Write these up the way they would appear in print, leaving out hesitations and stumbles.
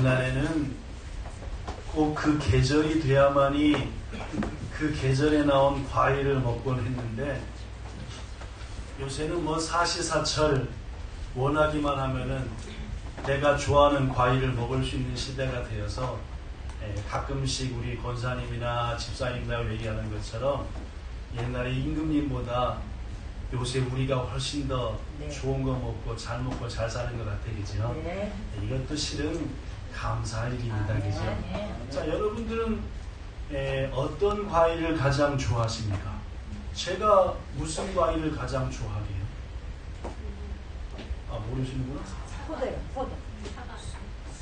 옛날에는 꼭 그 계절이 돼야만이 그 계절에 나온 과일을 먹곤 했는데 요새는 뭐 사시사철 원하기만 하면은 내가 좋아하는 과일을 먹을 수 있는 시대가 되어서 가끔씩 우리 권사님이나 집사님이나 얘기하는 것처럼 옛날에 임금님보다 요새 우리가 훨씬 더 좋은 거 먹고 잘 사는 것 같아, 그죠? 네. 이것도 실은 감사할 일입니다, 그죠? 네. 자, 여러분들은 어떤 과일을 가장 좋아하십니까? 제가 무슨 과일을 가장 좋아하게요? 아, 모르시는구나? 포도.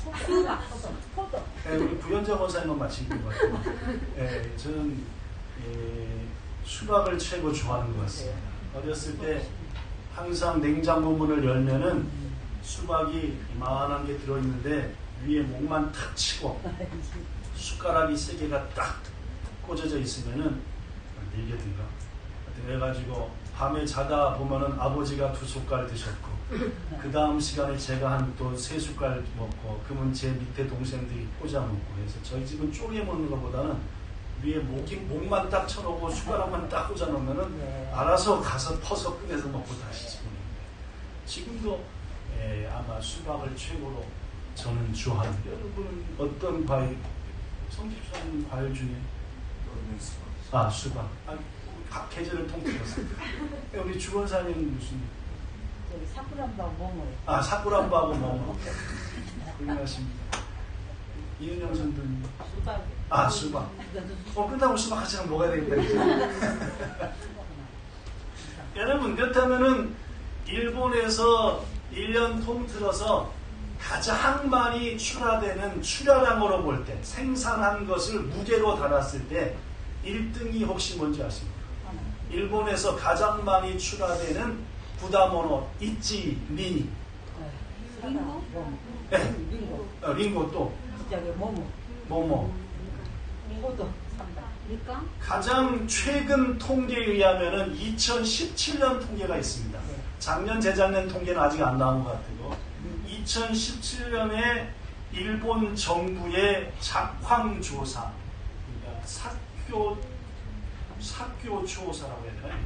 수박, 포도. 우리 부연자 권사님만 맞힌 것 같아요. 저는 수박을 최고 좋아하는 것 같습니다. 어렸을 때 항상 냉장고 문을 열면은 수박이 이만한 게 들어있는데 위에 목만 탁 치고 숟가락이 세 개가 딱 꽂아져 있으면은 밀게든가 그래가지고 밤에 자다 보면은 아버지가 2숟갈 드셨고 그 다음 시간에 제가 한 또 3숟갈 먹고 그러면 제 밑에 동생들이 꽂아 먹고 해서 저희 집은 쪼개 먹는 것보다는 위에 목만 딱 쳐놓고 숟가락만 딱 꽂아 놓으면은 알아서 가서 퍼서 꺼내서 먹고 다시 집어넣는데 지금도 아마 수박을 최고로 저는 좋아합니다. 여러분은 어떤 과일, 성집사님 과일 중에? 수박. 각 계절을 통틀어서. 우리 주원사님은 무슨? 사쿠란바하고 뭐뭐. 사쿠란바하고 뭐뭐. 훌륭하십니다. 이은영 선생님. 수박. 수박. 끝나고 수박 같이 먹어야 되겠다. 여러분, 그렇다면은 일본에서 1년 통틀어서 가장 많이 출하되는 출하량으로 볼 때 생산한 것을 무게로 달았을 때 1등이 혹시 뭔지 아십니까? 일본에서 가장 많이 출하되는 부다모노 이치 미니 링고? 네. 링고 또 모모 링고도 산다. 가장 최근 통계에 의하면은 2017년 통계가 있습니다. 작년 재작년 통계는 아직 안 나온 것 같고 2017년에 일본 정부의 작황조사, 그러니까 사교조사라고 해야 되나요?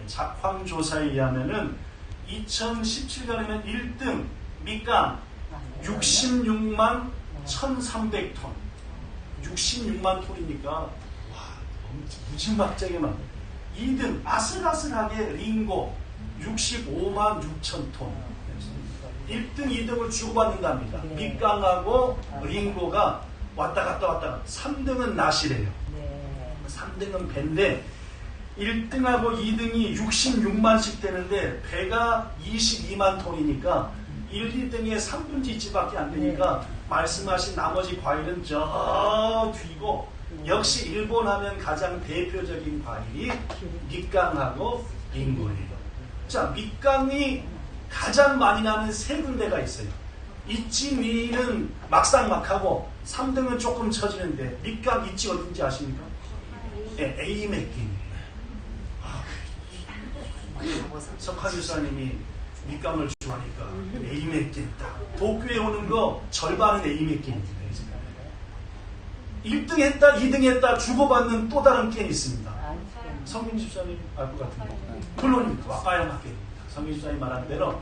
작황조사에 의하면은 2017년에는 1등 밑강 66만 1,300톤. 66만 톤이니까 와, 무지막지하게 많아요. 2등 아슬아슬하게 링고 65만 6천 톤. 1등, 2등을 주고받는답니다. 밑강하고 링고가 왔다 갔다. 3등은 나시래요. 3등은 배인데 1등하고 2등이 66만씩 되는데 배가 22만 톤이니까 1, 2등의 3분의 2찌밖에 안 되니까 말씀하신 나머지 과일은 저 뒤고 역시 일본 하면 가장 대표적인 과일이 밑강하고 링고예요. 자, 밑강이 가장 많이 나는 3군데가 있어요. 이치미는 막상막하고 3등은 조금 처지는데 밑강 이치 어딘지 아십니까? 에이맥긴이에요. 석화 교사님이 밑강을 좋아하니까 에이맥긴 딱 도쿄에 오는 거 절반은 에이맥긴입니다. 1등 했다 2등 했다 주고받는 또 다른 겐이 있습니다. 성민 집사님 알 것 같은데 물론입니다. 와카야마 겐입니다. 성민 집사님 말한 대로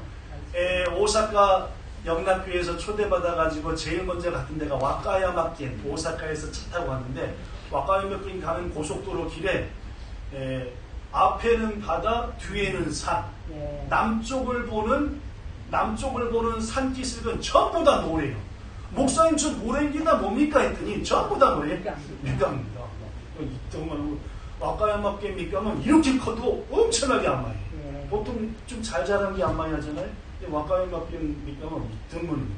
오사카 영락교에서 초대받아가지고 제일 먼저 갔던 데가 와카야마 겐, 오사카에서 차 타고 갔는데 와카야마 겐 가는 고속도로 길에 앞에는 바다, 뒤에는 산. 남쪽을 보는 산기슭은 전부 다 노래요. 목사님 저 노래입니다 뭡니까 했더니 전부 다 노래. 밑강입니다. 이때만 와카야마 겐 밑강은 이렇게 커도 엄청나게 안 많이. 보통 좀 잘 자란 게 안 많이 하잖아요. 근데 와카야마 겐 밑강은 이등은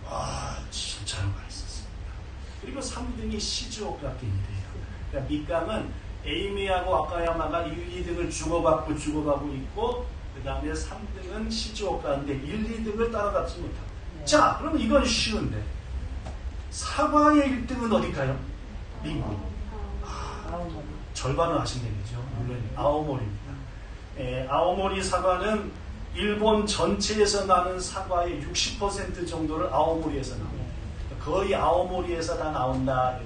와 진짜 맛있었습니다. 그리고 3등이 시즈오카 겐이래요. 그러니까 밑강은 에이미하고 와카야마가 1, 2등을 주고받고 있고 그 다음에 3등은 시즈오카인데 1, 2등을 따라잡지 못하고 자, 그럼 이건 쉬운데 사과의 1등은 어딜까요? 링고. 절반은 아시는 얘기죠. 물론 아오모리입니다. 아오모리 사과는 일본 전체에서 나는 사과의 60% 정도를 아오모리에서 나옵니다. 거의 아오모리에서 다 나온다.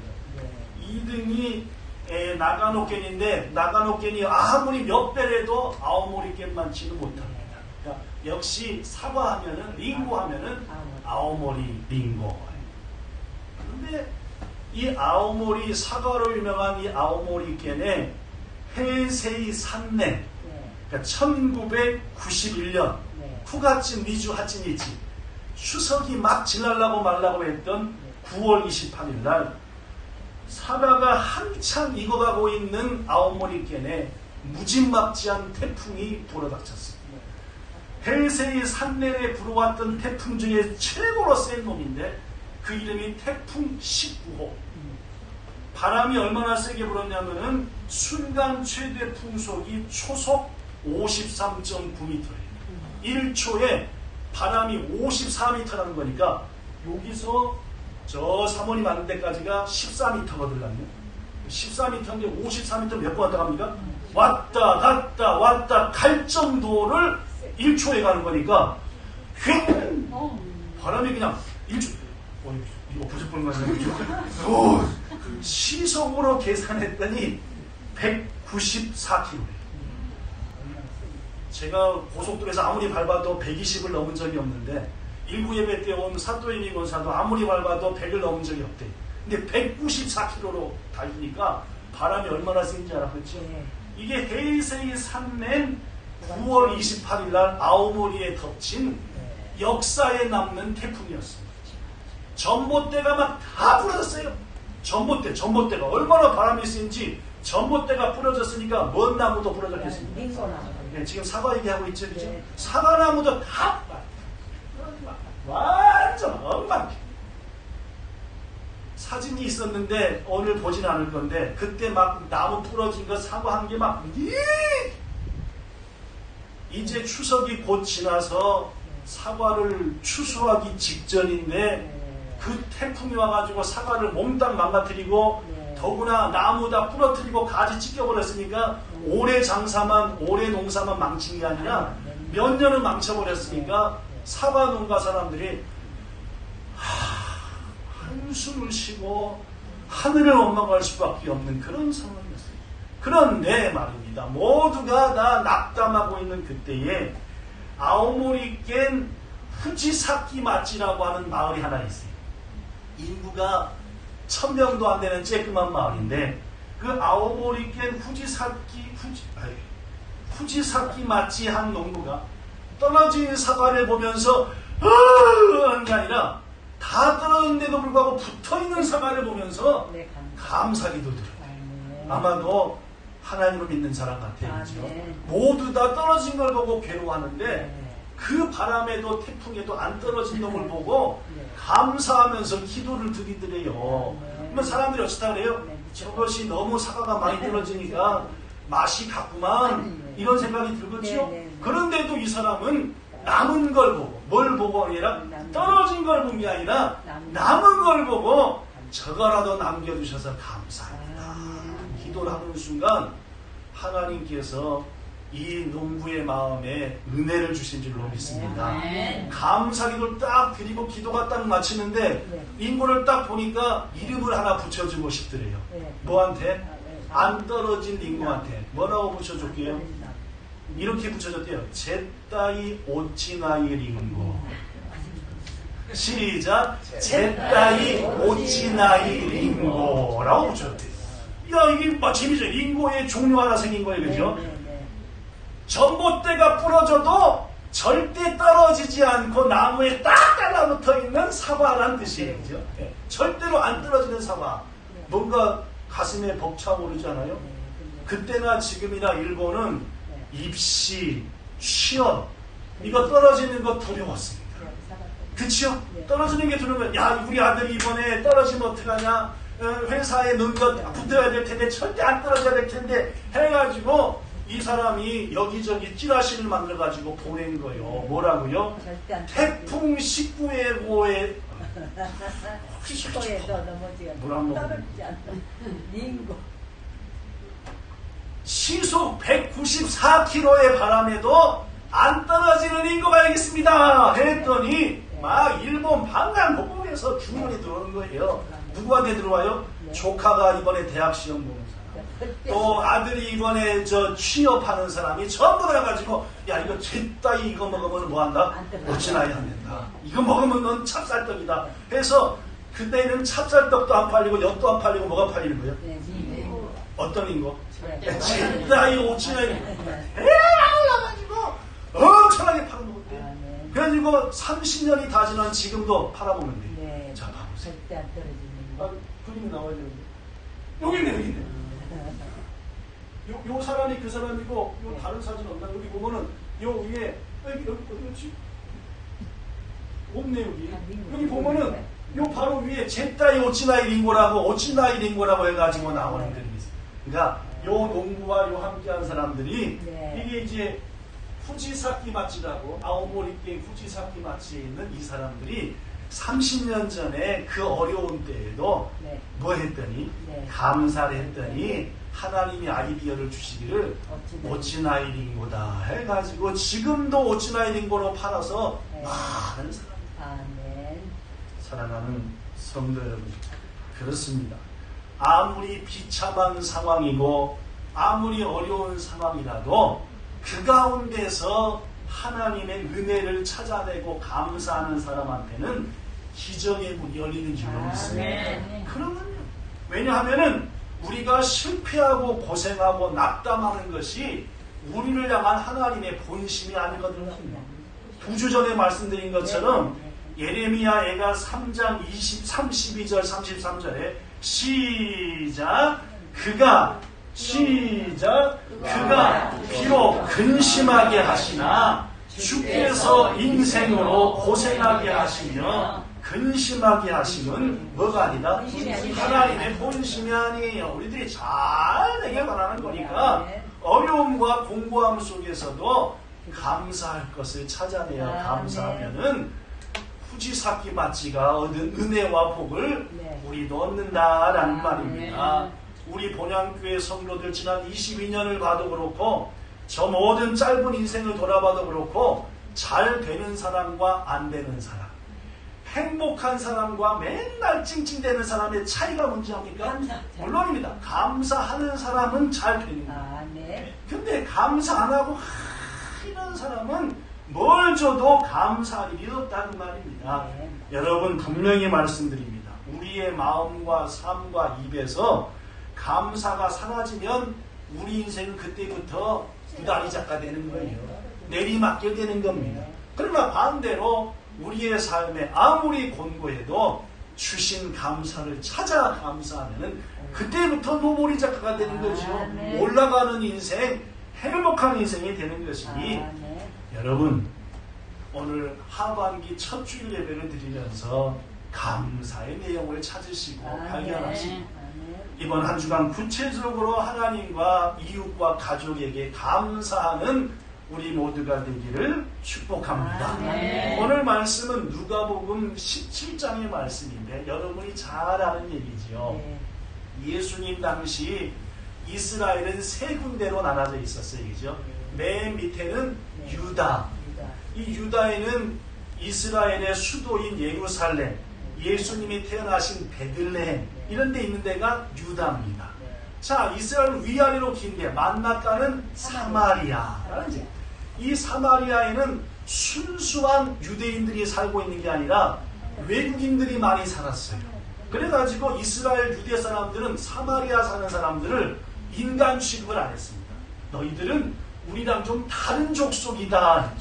2등이 나가노켄인데 나가노켄이 아무리 몇 배래도 아오모리켄만치는 못합니다. 그러니까 역시 사과하면은 링고 하면은 아오모리 링고. 그런데 이 아오모리 사과로 유명한 이 아오모리켄의 헤이세이 산내, 그러니까 1991년 후가친 미주 하치니치 추석이 막 지나려고 말라고 했던 9월 28일 날 사과가 한창 익어가고 있는 아오모리켄에 무진막지한 태풍이 불어닥쳤습니다. 헤이세이 산내에 불어왔던 태풍 중에 최고로 센 놈인데 그 이름이 태풍 19호. 바람이 얼마나 세게 불었냐면은 순간 최대 풍속이 초속 53.9m예요. 1초에 바람이 54m라는 거니까 여기서 저 사모님 앉는 데까지가 14m거든요. 14m인데 54m 몇 번 왔다 갑니까? 왔다 갔다 왔다 갈 정도를 1초에 가는 거니까 바람이 그냥 1초 이거 부족한 거 아니야? 시속으로 계산했더니 194km. 제가 고속도로에서 아무리 밟아도 120을 넘은 적이 없는데 1구 예배 때 온 사또이니 권사도 아무리 밟아도 100을 넘은 적이 없대. 근데 194km로 달리니까 바람이 얼마나 센지 알았겠죠? 이게 헤이세이 산낸 9월 28일 날 아오모리에 덮친 역사에 남는 태풍이었습니다. 전봇대가 막 다 부러졌어요. 전봇대가 얼마나 바람이 센지 전봇대가 부러졌으니까 먼 나무도 부러졌겠습니다. 네, 지금 사과 얘기하고 있죠, 그죠? 네. 사과나무도 다 완전 엉망. 사진이 있었는데 오늘 보진 않을 건데 그때 막 나무 부러진 거 사과 한 개 막 이제 추석이 곧 지나서 사과를 추수하기 직전인데 그 태풍이 와가지고 사과를 몽땅 망가뜨리고 더구나 나무 다 부러뜨리고 가지 찢겨버렸으니까 올해 장사만 올해 농사만 망친 게 아니라 몇 년을 망쳐버렸으니까 사과 농가 사람들이 한숨을 쉬고 하늘을 원망할 수밖에 없는 그런 상황이었어요. 그런데 말입니다. 모두가 다 낙담하고 있는 그때에 아오모리켄 후지사키 마치라고 하는 마을이 하나 있어요. 인구가 1000명도 안 되는 쬐끄만 마을인데 그 아오모리켄 후지사키 마치 한 농부가 떨어진 사과를 보면서 하는 게 아니라 다 떨어졌는데도 불구하고 붙어있는 사과를 보면서 감사기도 들어요. 아마도 하나님을 믿는 사람 같아요. 그렇죠? 모두 다 떨어진 걸 보고 괴로워하는데 그 바람에도 태풍에도 안 떨어진 놈을 보고 감사하면서 기도를 드리더래요. 그러면 사람들이 어찌다 그래요? 저것이 너무 사과가 많이 떨어지니까 맛이 갔구만 이런 생각이 들겠죠? 그런데도 이 사람은 남은 걸 보고 뭘 보고 아니라 떨어진 걸 본 게 아니라 남은 걸 보고 저거라도 남겨두셔서 감사합니다. 기도를 하는 순간 하나님께서 이 농부의 마음에 은혜를 주신 줄로 믿습니다. 감사기도를 딱 드리고 기도가 딱 마치는데 인고를 딱 보니까 이름을 하나 붙여주고 싶더래요. 뭐한테? 안 떨어진 링고한테. 뭐라고 붙여줄게요? 이렇게 붙여줬대요. 제따이 오치나이 링고. 시작. 제따이 오치나이 링고라고 붙여줬대요. 야, 이게 재미죠. 링고의 종류 하나 생긴 거예요. 그죠? 전봇대가 부러져도 절대 떨어지지 않고 나무에 딱 달라붙어 있는 사과라는 뜻이에요. 그죠? 절대로 안 떨어지는 사과. 뭔가 가슴에 벅차오르잖아요. 그때나 지금이나 일본은 입시, 취업 이거 떨어지는 거 두려웠습니다. 그치요? 떨어지는 게 두려운 거야. 야, 우리 아들이 이번에 떨어지면 어떡하냐? 회사에 넣은 거 붙어야 될 텐데 절대 안 떨어져야 될 텐데 해가지고 이 사람이 여기저기 찌라시를 만들어가지고 보낸 거예요. 뭐라고요? 태풍 19회고에 19회도 넘어지가 떨어지지 않다. 링고. 시속 194km의 바람에도 안 떨어지는 링고가 있겠습니다. 했더니 막 일본 방방곡곡에서 주문이 들어오는 거예요. 누구한테 들어와요? 조카가 이번에 대학 시험 보는 사람, 또 아들이 이번에 취업하는 사람이 전부 다 가지고, 야, 이거 쟤따위 이거 먹으면 뭐 한다? 어찌나야 안 된다. 이거 먹으면 넌 찹쌀떡이다. 그래서 그때는 찹쌀떡도 안 팔리고 엿도 안 팔리고 뭐가 팔리는 거예요? 어떤 인거? 쟤따위 어찌나야 올라가지고 엄청나게 팔아먹었대요. 그래가지고 30년이 다 지난 지금도 팔아보면 돼요. 자, 봐보세요. 절대 안 떨어지는 그림이 나와야 되는데. 여기 있네, 여기 있네. 요 사람이 그 사람이고, 요 다른 사진 없나? 여기 보면은, 요 위에, 여기 어디였지? 없네, 여기. 여기 보면은, 요 바로 위에 제따이 오치나이 링고라고, 오치나이 링고라고 해가지고 나오는 그림이 있어요. 그러니까, 요 농부와 요 함께한 사람들이, 이게 이제, 후지사키 마치라고, 아오모리県후지사키 마치에 있는 이 사람들이 30년 전에 그 어려운 때에도 뭐 했더니 감사를 했더니 하나님이 아이디어를 주시기를 오치나이 링고다 해가지고 지금도 오치나이 링고로 팔아서 많은 사람들 사랑하는 성도 여러분, 그렇습니다. 아무리 비참한 상황이고 아무리 어려운 상황이라도 그 가운데서 하나님의 은혜를 찾아내고 감사하는 사람한테는 기적의 문이 열리는 줄로 믿습니다. 그러면요. 왜냐하면은 우리가 실패하고 고생하고 낙담하는 것이 우리를 향한 하나님의 본심이 아니거든요. 2주 전에 말씀드린 것처럼 예레미야 애가 3장 32절 33절에 시작 그가 비록 근심하게 하시나 주께서 인생으로 고생하게 하시며 근심하게 하시면 뭐가 아니다? 하나님의 본심이 아니에요. 우리들이 잘 되게 바라는 거니까 어려움과 공고함 속에서도 감사할 것을 찾아내야 감사하면은 후지사키 마치가 얻은 은혜와 복을 우리도 얻는다라는 말입니다. 우리 본향교회 성도들 지난 22년을 봐도 그렇고 저 모든 짧은 인생을 돌아봐도 그렇고 잘 되는 사람과 안 되는 사람, 행복한 사람과 맨날 찡찡대는 사람의 차이가 뭔지 압니까? 물론입니다. 감사하는 사람은 잘 되는 거예요. 근데 감사 안 하고 이런 사람은 뭘 줘도 감사할 일이 없다는 말입니다. 여러분 분명히 말씀드립니다. 우리의 마음과 삶과 입에서 감사가 사라지면 우리 인생은 그때부터 구다리 작가 되는 거예요. 내리막길 되는 겁니다. 그러나 반대로 우리의 삶에 아무리 곤고해도 주신 감사를 찾아 감사하면 그때부터 노보리 작가가 되는 거죠. 올라가는 인생, 행복한 인생이 되는 것이니 여러분 오늘 하반기 첫 주일 예배를 드리면서 감사의 내용을 찾으시고 발견하시고 이번 한 주간 구체적으로 하나님과 이웃과 가족에게 감사하는 우리 모두가 되기를 축복합니다. 오늘 말씀은 누가복음 17장의 말씀인데 여러분이 잘 아는 얘기죠. 예수님 당시 이스라엘은 세 군데로 나눠져 있었어요. 그죠? 맨 밑에는 유다. 이 유다에는 이스라엘의 수도인 예루살렘, 예수님이 태어나신 베들레헴 이런 데 있는 데가 유다입니다. 자, 이스라엘 위아래로 긴데 만났다는 사마리아. 이 사마리아에는 순수한 유대인들이 살고 있는 게 아니라 외국인들이 많이 살았어요. 그래가지고 이스라엘 유대 사람들은 사마리아 사는 사람들을 인간 취급을 안 했습니다. 너희들은 우리랑 좀 다른 족속이다.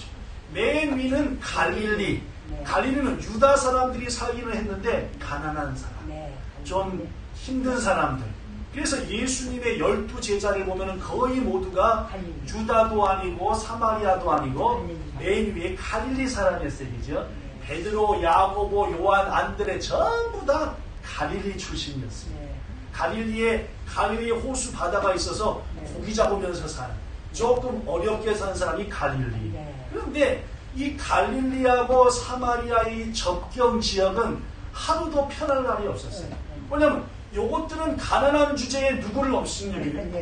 맨 위는 갈릴리. 갈릴리는 유다 사람들이 살기는 했는데 가난한 사람, 좀 힘든 사람들. 그래서 예수님의 12 제자를 보면 거의 모두가 유다도 아니고 사마리아도 아니고 맨 위에 갈릴리 사람이었어요. 그죠? 베드로, 야고보, 요한, 안드레 전부 다 갈릴리 출신이었습니다. 갈릴리 호수 바다가 있어서 고기 잡으면서 사는 조금 어렵게 산 사람이 갈릴리. 그런데 이 갈릴리하고 사마리아의 접경 지역은 하루도 편할 날이 없었어요. 왜냐하면 요것들은 가난한 주제에 누구를 없으냐면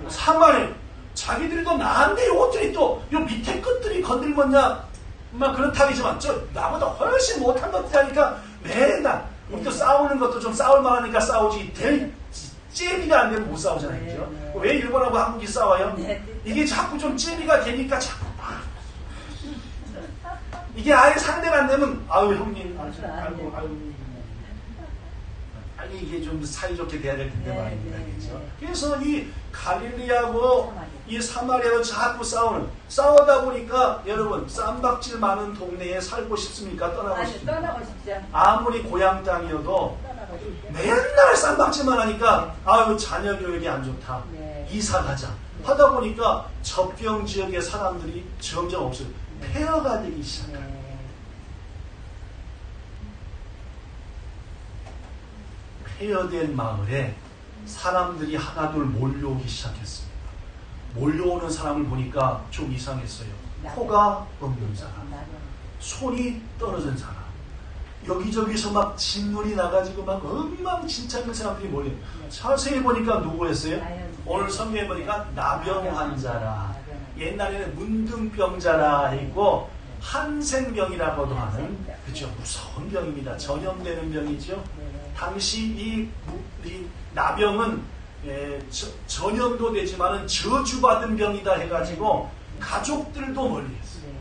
사마리아. 자기들이 더 나은데 요것들이 또 요 밑에 것들이 건들면야 막 그렇다기지만 저 나보다 훨씬 못한 것들이니까 맨날 우리도 싸우는 것도 좀 싸울 만하니까 싸우지 째비가 안 되면 못 싸우잖아요. 그죠? 왜 일본하고 한국이 싸워요? 이게 자꾸 좀 째비가 되니까 자꾸 막 이게 아예 상대가 안 되면 아유 형님 아니 이게 좀 사이좋게 돼야 될 텐데 말입니다. 그렇죠? 그래서 이 갈릴리하고 이 사마리아로 자꾸 싸우다 보니까 여러분 쌈박질 많은 동네에 살고 싶습니까? 떠나고 싶습니까? 떠나고 싶죠. 아무리 고향 땅이어도 맨날 쌈박질만 하니까 아유 자녀 교육이 안 좋다. 이사 가자. 하다 보니까 접경 지역의 사람들이 점점 없어요. 폐허가 되기 시작합니다. 폐허된 마을에 사람들이 하나둘 몰려오기 시작했습니다. 몰려오는 사람을 보니까 좀 이상했어요. 코가 없는 사람, 손이 떨어진 사람, 여기저기서 막 진물이 나가지고 막 엉망진창인 사람들이 몰려요. 자세히 보니까 누구였어요? 오늘 성경에 보니까 나병 환자라, 옛날에는 문둥병자라 했고 한센병이라고도 하는, 그죠? 무서운 병입니다. 전염되는 병이죠. 당시 이 나병은 전염도 되지만은 저주받은 병이다 해가지고 가족들도 멀리했어요.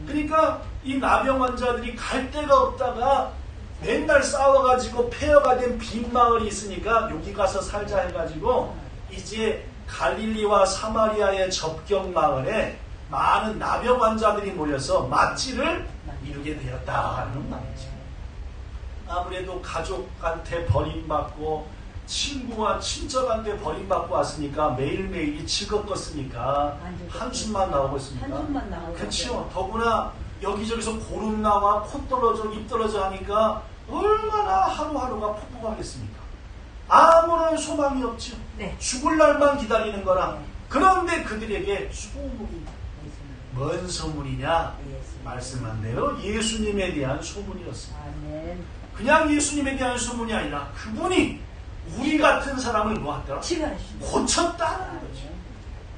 그러니까 이 나병 환자들이 갈 데가 없다가 맨날 싸워가지고 폐허가 된 빈 마을이 있으니까 여기 가서 살자 해가지고 이제 갈릴리와 사마리아의 접경 마을에 많은 나병 환자들이 모여서 맞지를 이루게 되었다는 말이죠. 아무래도 가족한테 버림받고 친구와 친척한테 버림받고 왔으니까 매일매일이 즐겁겠습니까? 한숨만 나오고 있습니까? 한숨만 나오고. 그렇죠. 더구나 여기저기서 고름 나와 코 떨어져 입 떨어져 하니까 얼마나 하루하루가 퍽퍽하겠습니까? 아무런 소망이 없죠. 네. 죽을 날만 기다리는 거라. 그런데 그들에게 소문이 뭔 소문이냐? 말씀한대요. 예수님에 대한 소문이었습니다. 아멘. 그냥 예수님에 대한 소문이 아니라 그분이 우리 같은 사람을 뭐하더라? 고쳤다는 거죠.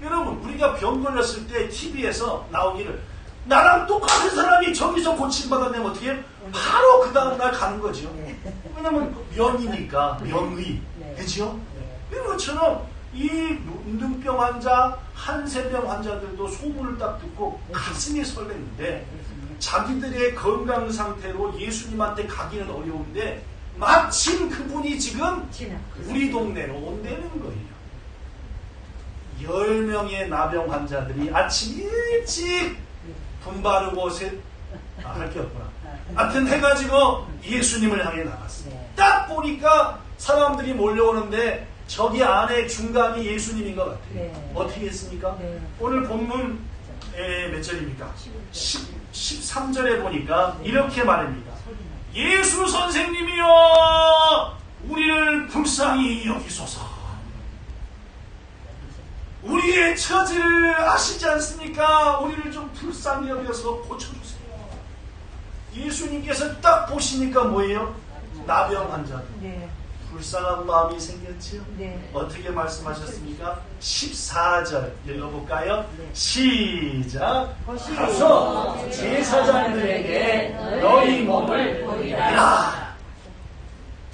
여러분, 우리가 병 걸렸을 때 TV에서 나오기를 나랑 똑같은 사람이 저기서 고침받았냐면 어떻게 해요? 바로 그 다음날 가는 거죠. 왜냐면 명이니까, 명의. 그죠? 이런 것처럼 이 문둥병 환자, 한센병 환자들도 소문을 딱 듣고 가슴이 설레는데 자기들의 건강 상태로 예수님한테 가기는 어려운데 마침 그분이 지금 우리 동네로 온다는 거예요. 10명의 나병 환자들이 아침 일찍 분바르고 할 게 없구나. 하여튼 해가지고 예수님을 향해 나갔어요. 딱 보니까 사람들이 몰려오는데 저기 안에 중간이 예수님인 것 같아요. 어떻게 했습니까? 오늘 본문 몇 절입니까? 13절에 보니까 이렇게 말합니다. 예수 선생님이여 우리를 불쌍히 여기소서. 우리의 처지를 아시지 않습니까? 우리를 좀 불쌍히 여겨서 고쳐주세요. 예수님께서 딱 보시니까 뭐예요? 나병 환자들. 불쌍한 마음이 생겼지요? 어떻게 말씀하셨습니까? 14절 읽어볼까요? 시작. 가서 제사장들에게 너희 몸을 보이라.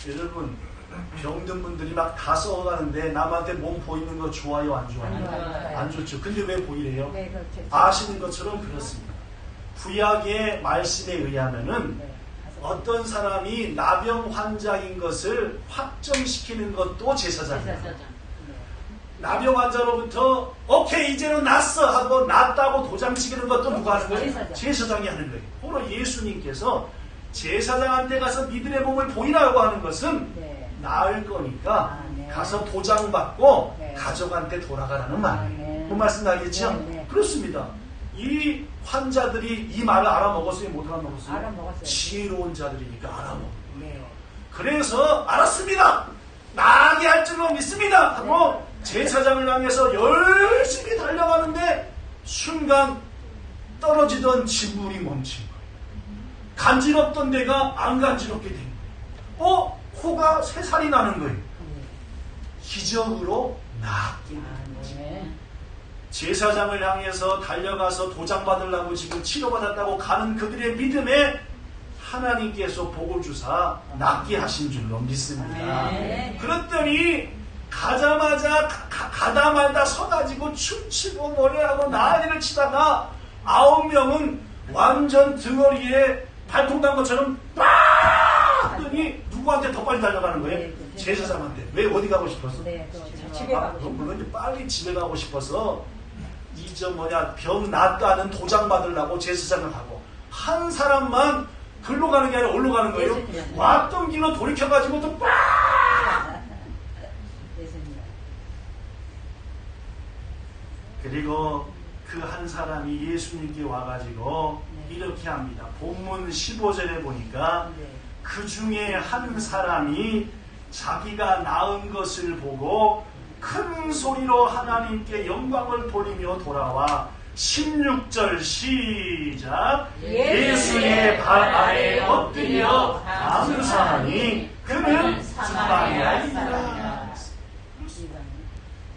여러분, 병든 분들이 막 다 썩어가는데 남한테 몸 보이는 거 좋아요? 안 좋아요? 안 좋죠. 근데 왜 보이래요? 아시는 것처럼 그렇습니다. 구약의 말씀에 의하면은 어떤 사람이 나병 환자인 것을 확정시키는 것도 제사장이에요. 나병 환자로부터 오케이 이제는 낫어 하고 낫다고 도장 찍는 것도 누가 하는 거예요? 제사장이 하는 거예요. 바로 예수님께서 제사장한테 가서 니들의 몸을 보이라고 하는 것은 나을 거니까 가서 도장 받고 가족한테 돌아가라는 말이에요. 그 말씀 나겠죠? 그렇습니다. 이 환자들이 이 말을 알아먹었어요? 못 알아먹었어요? 알아먹었어요. 지혜로운 자들이니까 알아먹었어요. 그래서 알았습니다. 나게 할 줄로 믿습니다. 하고 제사장을 향해서 열심히 달려가는데 순간 떨어지던 진물이 멈춘 거예요. 간지럽던 데가 안 간지럽게 된 거예요. 코가 3살이 나는 거예요. 기적으로 낫게 된 거죠. 제사장을 향해서 달려가서 도장 받으려고 지금 치료받았다고 가는 그들의 믿음에 하나님께서 복을 주사 낫게 하신 줄로 믿습니다. 그랬더니 가자마자 가다 말다 서가지고 춤추고 노래하고 난리를 치다가 9명은 완전 등어리에 발톱 난 것처럼 빡 하더니 누구한테 더 빨리 달려가는 거예요? 제사장한테. 왜? 어디 가고 싶어서? 집에 가고 싶어서. 물론 이제 빨리 집에 가고 싶어서 병 낫다는 도장 받으려고 제사장을 가고, 한 사람만 글로 가는 게 아니라 어디로 가는 거예요? 왔던 길로 돌이켜가지고 또 빡! 그리고 그 한 사람이 예수님께 와가지고 이렇게 합니다. 본문 15절에 보니까 그 중에 한 사람이 자기가 낳은 것을 보고 큰 소리로 하나님께 영광을 돌리며 돌아와 16절 시작. 예수의 발 아래 엎드려 감사하니 그는 사마리아인이라.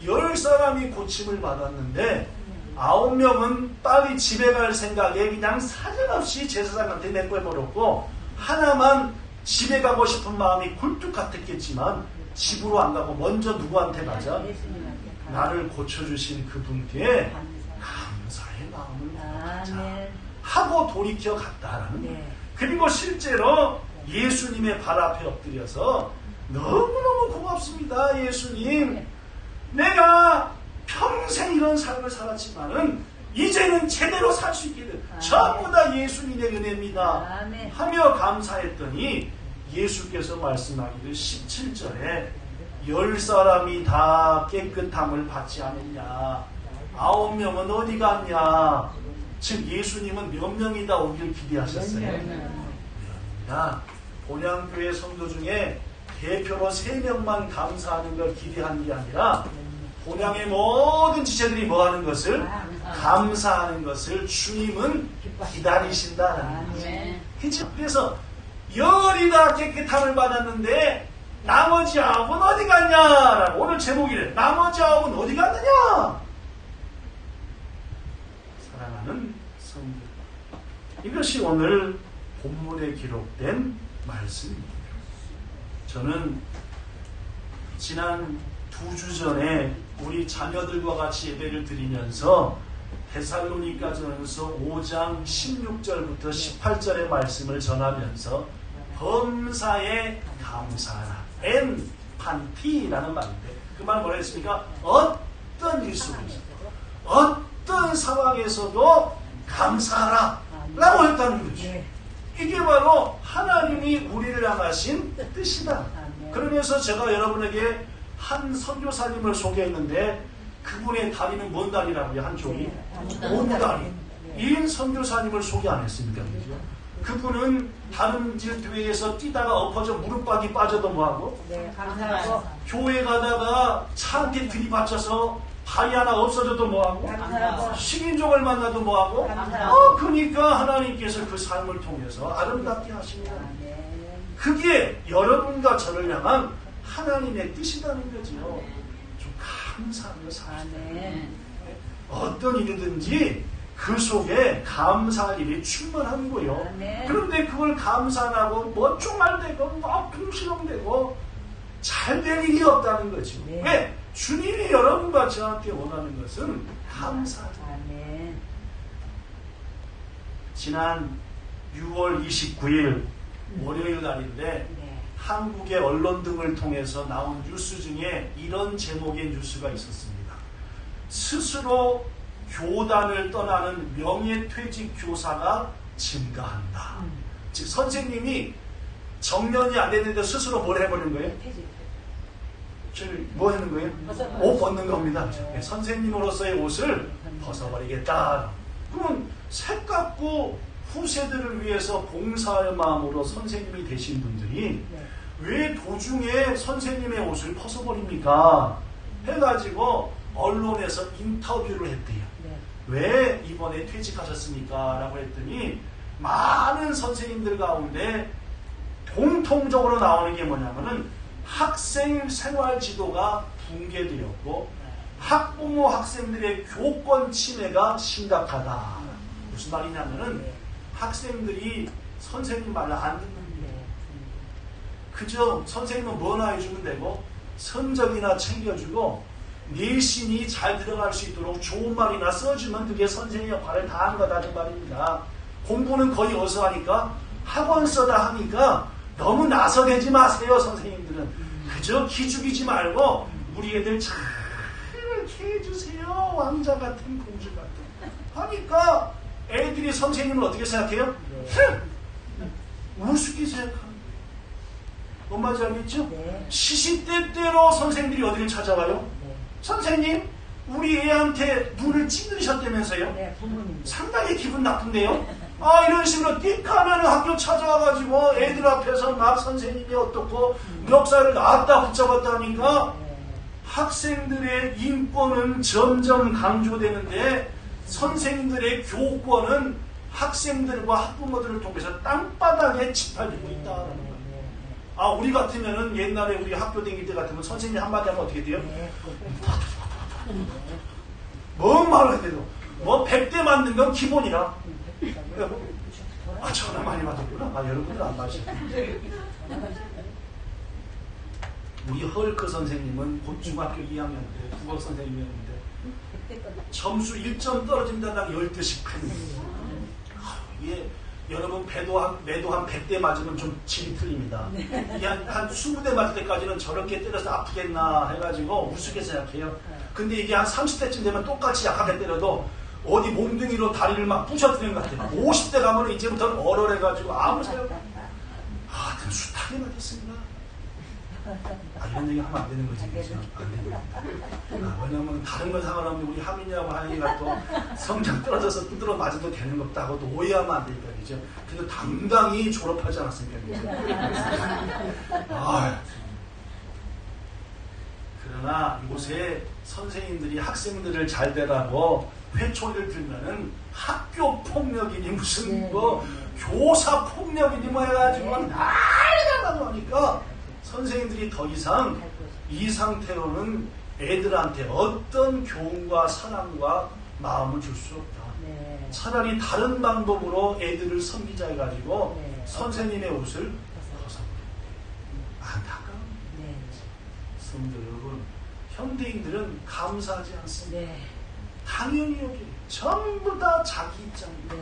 10사람이 고침을 받았는데 9명은 빨리 집에 갈 생각에 그냥 사정없이 제사장한테 내꺼버렸고, 하나만 집에 가고 싶은 마음이 굴뚝 같았겠지만 집으로 안 가고 먼저 누구한테 가자? 나를 고쳐주신 그분께 감사의 마음을 가자 하고 돌이켜 갔다라는 거예요. 그리고 실제로 예수님의 발 앞에 엎드려서 너무너무 고맙습니다. 예수님, 내가 평생 이런 삶을 살았지만은 이제는 제대로 살 수 있게 된 전부 다 예수님의 은혜입니다 하며 감사했더니 예수께서 말씀하기를 17절에 10사람이 다 깨끗함을 받지 않았냐, 9명은 어디 갔냐. 즉 예수님은 몇 명이 다 오길 기대하셨어요? 명입니다. 본향교회 성도 중에 대표로 3명만 감사하는 걸 기대하는 게 아니라 본향의 모든 지체들이 뭐하는 것을? 감사하는 것을 주님은 기다리신다는 거죠. 그래서 10이 다 깨끗함을 받았는데 나머지 9은 어디 갔냐라고 오늘 제목이래. 나머지 9은 어디 갔느냐? 사랑하는 성도, 이것이 오늘 본문에 기록된 말씀입니다. 저는 지난 2주 전에 우리 자녀들과 같이 예배를 드리면서 데살로니가전서 5장 16절부터 18절의 말씀을 전하면서 범사에 감사하라, 엔 판티라는 말인데 그 말 뭐라 했습니까? 어떤 일 속에서 어떤 상황에서도 감사하라 라고 했다는 거죠. 이게 바로 하나님이 우리를 향하신 뜻이다. 그러면서 제가 여러분에게 한 선교사님을 소개했는데 그분의 다리는 뭔 다리라고요? 한쪽이? 온다리. 이 선교사님을 소개 안 했습니까? 그분은 다른 교회에서 뛰다가 엎어져 무릎박이 빠져도 뭐하고? 감사하고. 교회 가다가 차한테 들이받쳐서 발이 하나 없어져도 뭐하고? 감사하고. 식인종을 만나도 뭐하고? 감사하고. 그러니까 하나님께서 그 삶을 통해서 아름답게 하십니다. 그게 여러분과 저를 향한 하나님의 뜻이라는 거죠. 좀 감사하며 사십시오. 어떤 일이든지 그 속에 감사할 일이 충만한 거예요. 그런데 그걸 감사하고 멍충말되고 막 궁시렁대고 잘 될 일이 없다는 거죠. 왜? 주님이 여러분과 저한테 원하는 것은 감사하다. 지난 6월 29일 월요일 날인데 한국의 언론 등을 통해서 나온 뉴스 중에 이런 제목의 뉴스가 있었습니다. 스스로 교단을 떠나는 명예퇴직 교사가 증가한다. 즉 선생님이 정년이 안 됐는데 스스로 뭘 해버린 거예요? 뭐 하는 거예요? 옷 벗는 겁니다. 선생님으로서의 옷을 벗어버리겠다. 그러면 색깎고 후세들을 위해서 봉사할 마음으로 선생님이 되신 분들이 왜 도중에 선생님의 옷을 벗어버립니까? 해가지고 언론에서 인터뷰를 했대요. 왜 이번에 퇴직하셨습니까? 라고 했더니 많은 선생님들 가운데 공통적으로 나오는 게 뭐냐면은 학생 생활 지도가 붕괴되었고 학부모 학생들의 교권 침해가 심각하다. 무슨 말이냐면은 학생들이 선생님 말을 안 듣는 거예요. 그저 선생님은 뭐나 해주면 되고 성적이나 챙겨주고 내신이 잘 들어갈 수 있도록 좋은 말이나 써주면 그게 선생님 역할을 다 하는 거다는 말입니다. 공부는 거의 어디서 하니까 학원서다 하니까 너무 나서대지 마세요. 선생님들은 그저 기죽이지 말고 우리 애들 잘 이렇게 해주세요. 왕자 같은 공주 같은 하니까 애들이 선생님을 어떻게 생각해요? 우습게 생각합니다. 뭔 말인지 알겠죠? 시시때때로 선생님들이 어디를 찾아와요? 선생님 우리 애한테 눈을 찌르셨다면서요? 상당히 기분 나쁜데요? 이런 식으로 띡 하면 학교 찾아와가지고 애들 앞에서 막 선생님이 어떻고 멱살을 놨다 붙잡았다 하니까 학생들의 인권은 점점 강조되는데 선생님들의 교권은 학생들과 학부모들을 통해서 땅바닥에 짓밟히고 있다는 거예요. 우리 같으면은 옛날에 우리 학교 다닐 때 같으면 선생님 한마디 하면 어떻게 돼요? 뭔 말을 해도 뭐 100대 맞는 건 기본이라. 전화 많이 받았구나. 여러분들 안 받으셨구나. 우리 헐크 선생님은 곧 중학교 2학년 때 국어 선생님이었는데 점수 1점 떨어진다는 12씩 팼습니다. 이게 여러분 매도 한 100대 맞으면 좀 질이 틀립니다. 이게 한 20대 맞을 때까지는 저렇게 때려서 아프겠나 해가지고 우습게 생각해요. 근데 이게 한 30대쯤 되면 똑같이 약하게 때려도 어디 몸뚱이로 다리를 막 부셔뜨리는 것 같아요. 50대 가면 이제부터는 얼얼해가지고 아무 생각 하여튼 숱하게 맞겠습니다. 이런 얘기 하면 안 되는 거지. 그렇죠? 안 됩니다. 왜냐면 다른 건 상관없는데 우리 하민이하고 하영이가 또 성적 떨어져서 두드러 맞아도 되는 것다고 또 오해하면 안 되니까. 그죠? 그래도 당당히 졸업하지 않았습니까? 그러나 이곳에 선생님들이 학생들을 잘 되라고 회초리를 들면은 학교 폭력이니 무슨 교사 폭력이니 뭐 해가지고 난리가 나고 하니까 선생님들이 더 이상 이 상태로는 애들한테 어떤 교훈과 사랑과 마음을 줄 수 없다. 차라리 다른 방법으로 애들을 섬기자 해가지고 선생님의 옷을 벗어버린다. 안타까운 성도 여러분, 현대인들은 감사하지 않습니다. 당연히 여기 전부 다 자기 입장입니다.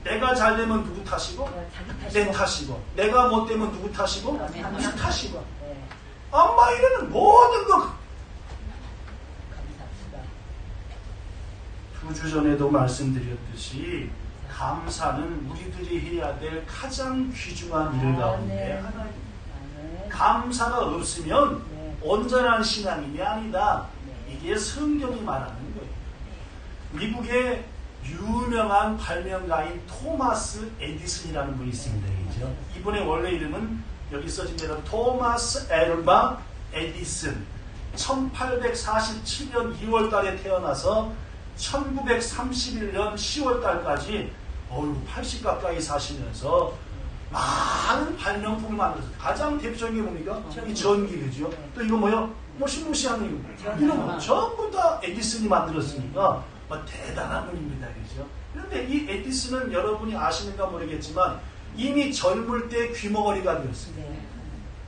내가 잘 되면 누구 탓이고? 내 탓이고. 내가 못 되면 누구 탓이고? 누구 탓이고. 엄마 이러는 모든 거. 2주 전에도 말씀드렸듯이 감사는 우리들이 해야 될 가장 귀중한 일 가운데 하나입니다. 감사가 없으면 온전한 신앙인이 아니다. 이게 성경이 말하는 거예요. 미국의 유명한 발명가인 토마스 에디슨이라는 분이 있습니다. 그렇죠? 이분의 원래 이름은 여기 써진 대로 토마스 앨바 에디슨. 1847년 2월 달에 태어나서 1931년 10월 달까지 80 가까이 사시면서 많은 발명품을 만들었어요. 가장 대표적인 게 뭡니까? 이 전기죠. 또 이거 뭐요? 무시무시한 이거. 이런 전부 다 에디슨이 만들었으니까 대단한 분입니다. 그죠? 그런데 이 에디슨은 여러분이 아시는가 모르겠지만 이미 젊을 때 귀머거리가 되었습니다.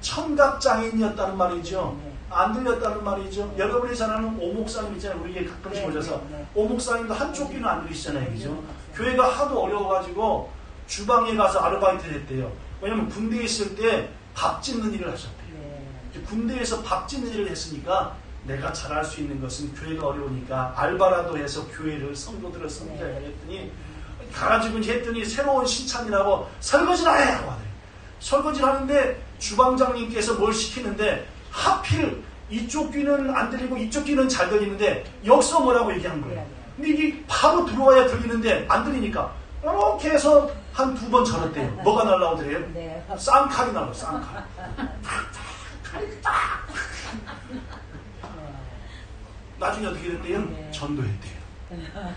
청각장애인이었다는 말이죠. 안 들렸다는 말이죠. 여러분이 잘 아는 오 목사님 있잖아요. 우리 가끔씩 오셔서 오 목사님도 한쪽 귀는 안 들리시잖아요. 그죠? 교회가 하도 어려워가지고 주방에 가서 아르바이트를 했대요. 왜냐면 군대에 있을 때 밥 짓는 일을 하셨대요. 군대에서 밥 짓는 일을 했으니까 내가 잘할 수 있는 것은 교회가 어려우니까 알바라도 해서 교회를 성도들을 섬겨야 했더니 가가지고 이제 했더니 새로운 신찬이라고 설거지를 해! 하고 하더래요. 설거지를 하는데 주방장님께서 뭘 시키는데 하필 이쪽 귀는 안 들리고 이쪽 귀는 잘 들리는데 여기서 뭐라고 얘기한 거예요. 근데 이게 바로 들어와야 들리는데 안 들리니까 이렇게 해서 한 2번 절었대요. 뭐가 날라오더래요? 쌍칼이 날라요. 쌍칼. 나중에 어떻게 됐대요? 전도했대요.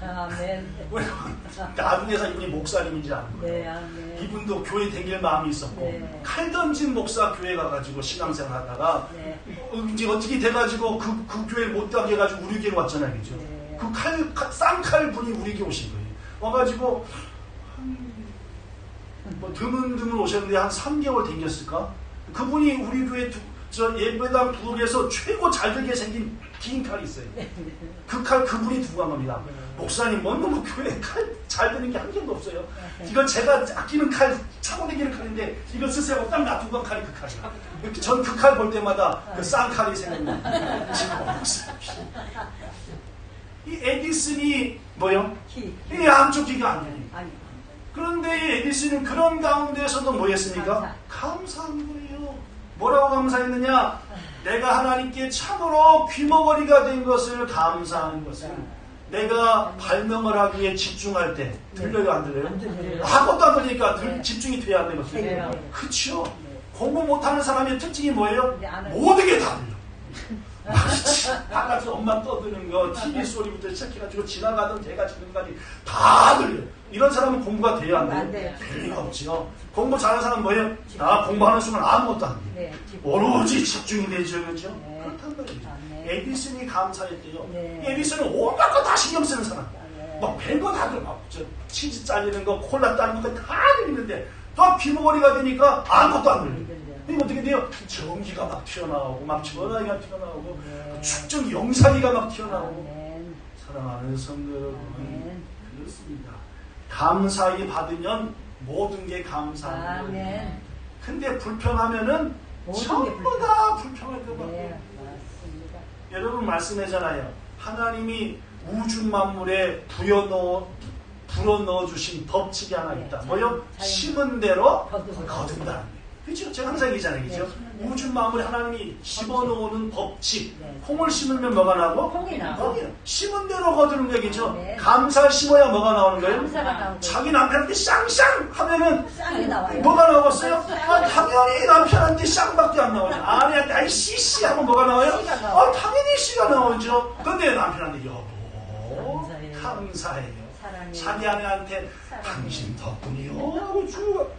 아멘. 왜냐면 나중에서 이분이 목사님인지 아는 거예요. 네, 아멘. 이분도 교회 다닐 마음이 있었고 네. 칼 던진 목사 교회 가가지고 신앙생활 하다가 네. 이제 어떻게 돼가지고 그 교회 못 가게 해가지고 우리 교회로 왔잖아요, 그죠? 네. 그 쌍칼 분이 우리 교회 오신 거예요. 와가지고 뭐 드문드문 오셨는데 한 3개월 댕겼을까? 그분이 우리 교회 저 예배당 부엌에서 최고 잘되게 생긴 긴 칼이 있어요. 그 칼 그분이 두고 간 겁니다. 목사님, 뭐 교회 칼 잘 되는 게 한 개도 없어요. 이건 제가 아끼는 칼, 차고 다니는 칼인데 이거 쓰세요. 딱 놔두고 간 칼이 그 칼이에요. 전 그 칼 볼 때마다 그 쌍칼이 생각나요. 이 에디슨이 뭐요? 키. 이 양쪽 귀가 안 돼요. 아니. 그런데 이 에디슨은 그런 가운데에서도 뭐 했습니까? 감사한 거예요. 뭐라고 감사했느냐? 내가 하나님께 참으로 귀머거리가 된 것을 감사하는 것을 내가 발명을 하기에 집중할 때 들려요, 안 들려요? 안 들려요. 아무것도 안 들리니까 네. 집중이 돼야 되는 거죠. 네. 그렇죠. 네. 공부 못하는 사람의 특징이 뭐예요? 네, 안 모든 게 다 들려. 바깥에서 엄마 떠드는 거, TV 소리부터 시작해가지고 지나가던 개가 짖는까지 다 들려. 이런 사람은 공부가 돼야 안 안 돼요? 돼요. 별리가 없죠. 공부 잘하는 사람은 뭐예요? 공부하는 순간 아무것도 안 돼요. 네. 오로지 집중이 되죠, 그렇죠? 네. 그렇단 말이죠. 아, 네. 에디슨이 감사했대요. 네. 에디슨은 온갖 거 다 신경 쓰는 사람. 네. 막 별거 다 들어. 저 치즈 잘리는 거, 콜라 따는 거 다 들리는데 또 귀머거리가 되니까 아무것도 안 들려요. 그럼 어떻게 돼요? 전기가 막 튀어나오고 막 전화기가 튀어나오고 네. 축전 영상기가 막 튀어나오고 아멘. 사랑하는 성도 여러분 아멘. 그렇습니다. 감사히 받으면 모든 게 감사한 거예요. 아멘. 근데 불평하면은 모든 게 전부 다 불평할 것 같고 네, 맞습니다. 여러분 말씀하잖아요. 하나님이 우주 만물에 불어넣어 주신 법칙이 하나 있다. 네, 뭐요? 자연- 심은 대로 거둔다. 거둔다. 그렇죠? 제가 항상 얘기잖아요. 그죠? 네, 심은 대로. 우주 만물에 하나님이 집어넣는 법칙. 네. 콩을 심으면 뭐가 나고? 콩이 나고. 콩이요. 심은 대로 거두는 얘기죠. 네. 감사 심어야 뭐가 나오는 거예요? 감사가 나오고. 자기 남편한테 쌍쌍 하면은 쌍이 나와요. 뭐가 나왔어요? 당연히 남편한테 쌍밖에 안 나오죠. 아내한테 아이 씨씨 하면 뭐가 나와요? 씨가 나와요. 당연히 씨가 나오죠. 근데 남편한테 여보 감사해요. 감사해요. 사랑해요. 자기 아내한테 사랑해요. 당신 덕분이요. 하고 쭉.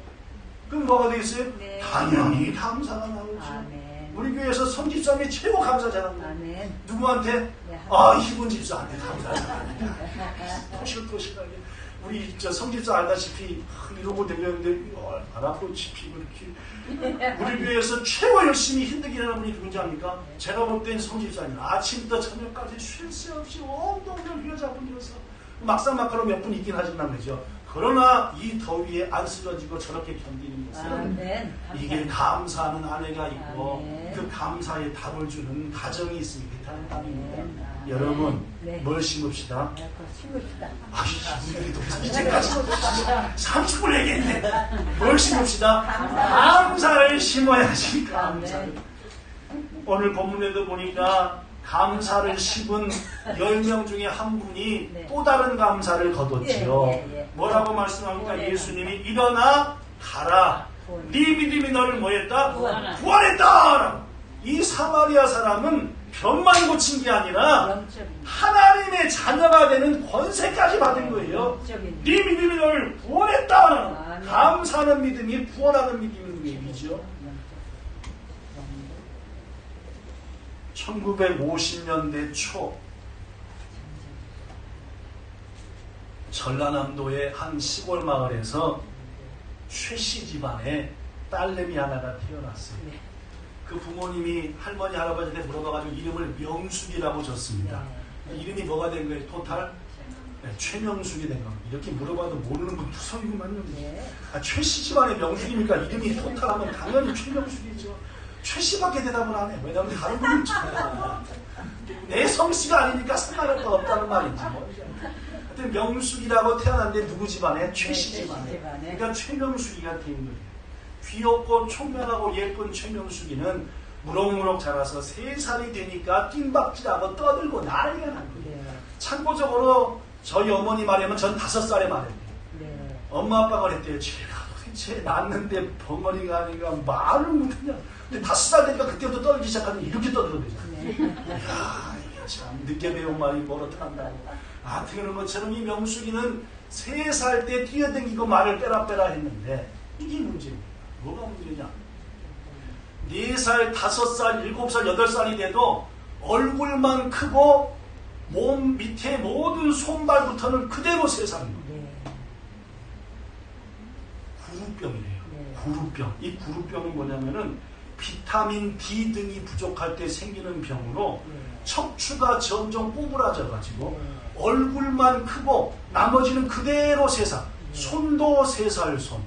그럼 뭐가 되겠어요? 네. 당연히 감사가 나오죠. 아멘. 우리 교회에서 성집사님이 최고 감사자랍니다. 아멘. 누구한테? 네, 희분 집사한테 감사합니다. 토실토실하게. 우리 저 성집사 알다시피 이러고 되겠는데 알아보고 집히고 이렇게 우리 교회에서 최고 열심히 힘들게 하는 분이 누군지 압니까? 제가 볼 땐 성집사님 아침부터 저녁까지 쉴 새 없이 엉덩이를 휘어잡으면서 막상막하로 몇 분 있긴 하지만 그죠. 그러나 이 더위에 안 쓰러지고 저렇게 견디는 것은 아멘. 이게 감사하는 아내가 있고 아멘. 그 감사에 답을 주는 가정이 있으면 그렇다는 답입니다. 아멘. 여러분 네. 뭘 심읍시다? 네, 그거 심읍시다. 우리도 이제까지 30분 얘기했네. 뭘 심읍시다? 감사를 심어야지. 감사를. 오늘 본문에도 보니까 감사를 심은 10명 중에 한 분이 네. 또 다른 감사를 거뒀지요. 예. 뭐라고 말씀합니까? 구원했다. 예수님이 일어나 가라. 구원. 네 믿음이 너를 뭐했다? 구원하라. 구원했다. 이 사마리아 사람은 병만 고친 게 아니라 영적인. 하나님의 자녀가 되는 권세까지 받은 거예요. 영적인. 네 믿음이 너를 구원했다. 아멘. 감사하는 믿음이 구원하는 믿음인 얘기죠. 1950년대 초 전라남도의 한 시골 마을에서 최씨 집안에 딸내미 하나가 태어났어요. 네. 그 부모님이 할머니 할아버지한테 물어봐가지고 이름을 명숙이라고 줬습니다. 이름이 뭐가 된 거예요? 토탈? 네, 최명숙이 된 겁니다. 이렇게 물어봐도 모르는 분 투성이구만요. 네. 최씨 집안의 명숙이니까 이름이 토탈하면 당연히 최명숙이죠. 최씨밖에 대답을 안 해. 왜냐하면 다른 분은 내 성씨가 아니니까 상관할 거 없다는 말인지 뭐. 하여튼 명숙이라고 태어났는데 누구 집안에? 최씨 네, 집안에. 최씨 집안에. 그러니까 최명숙이가 된 거예요. 귀엽고 총명하고 예쁜 최명숙이는 무럭무럭 자라서 3살이 되니까 뜀박질하고 떠들고 난리가 난 거예요. 네. 참고적으로 저희 어머니 말하면 전 5살에 말했대요. 네. 엄마 아빠가 그랬대요. 제가 도대체 낳는데 벙어리가 아닌가 말을 못하냐. 근데 5살 되니까 그때부터 떨기 시작하면 이렇게 떠들어대잖아요. 네. 이야, 참 늦게 배운 말이 뭐로 탄다고. 그런 것처럼 이 명숙이는 3살 때 뛰어다니고 말을 빼라 했는데 이게 문제입니다. 뭐가 문제냐? 4살, 5살, 7살, 8살이 돼도 얼굴만 크고 몸 밑에 모든 손발부터는 그대로 3살입니다. 구루병이래요. 구루병. 이 구루병은 뭐냐면은 비타민 D 등이 부족할 때 생기는 병으로 척추가 점점 꼬부라져 가지고 얼굴만 크고 나머지는 그대로 3살. 손도 3살 손.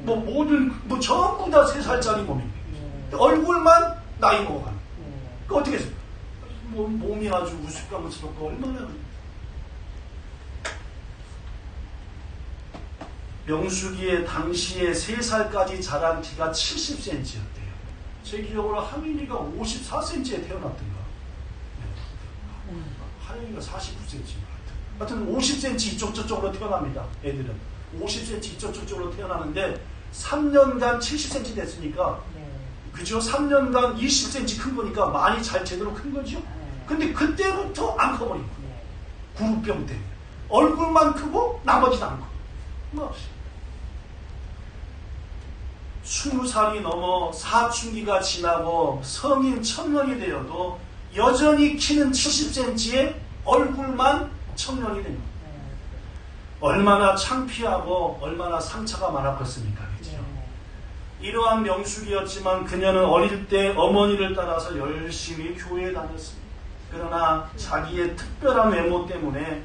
모든 전부 다 3살짜리 몸입니다. 얼굴만 나이 먹어가는. 그 어떻게 해서 몸이 아주 우스꽝스럽고 얼마나. 명숙이의 당시에 3살까지 자란 키가 70cm였대요. 제 기억으로 하민이가 54cm에 태어났던가. 하민이가 49cm. 하여튼 50cm 이쪽 저쪽으로 태어납니다. 애들은 50cm 이쪽 저쪽으로 태어나는데 3년간 70cm 됐으니까 그죠? 3년간 20cm 큰 거니까 많이 잘 제대로 큰 거죠. 근데 그때부터 안 커버린 거예요. 구루병 때문에. 얼굴만 크고 나머지는 안 커. 뭐 20살이 넘어 사춘기가 지나고 성인 청년이 되어도 여전히 키는 70cm에 얼굴만 청년이 됩니다. 얼마나 창피하고 얼마나 상처가 많았겠습니까? 그렇죠? 이러한 명숙이었지만 그녀는 어릴 때 어머니를 따라서 열심히 교회에 다녔습니다. 그러나 자기의 특별한 외모 때문에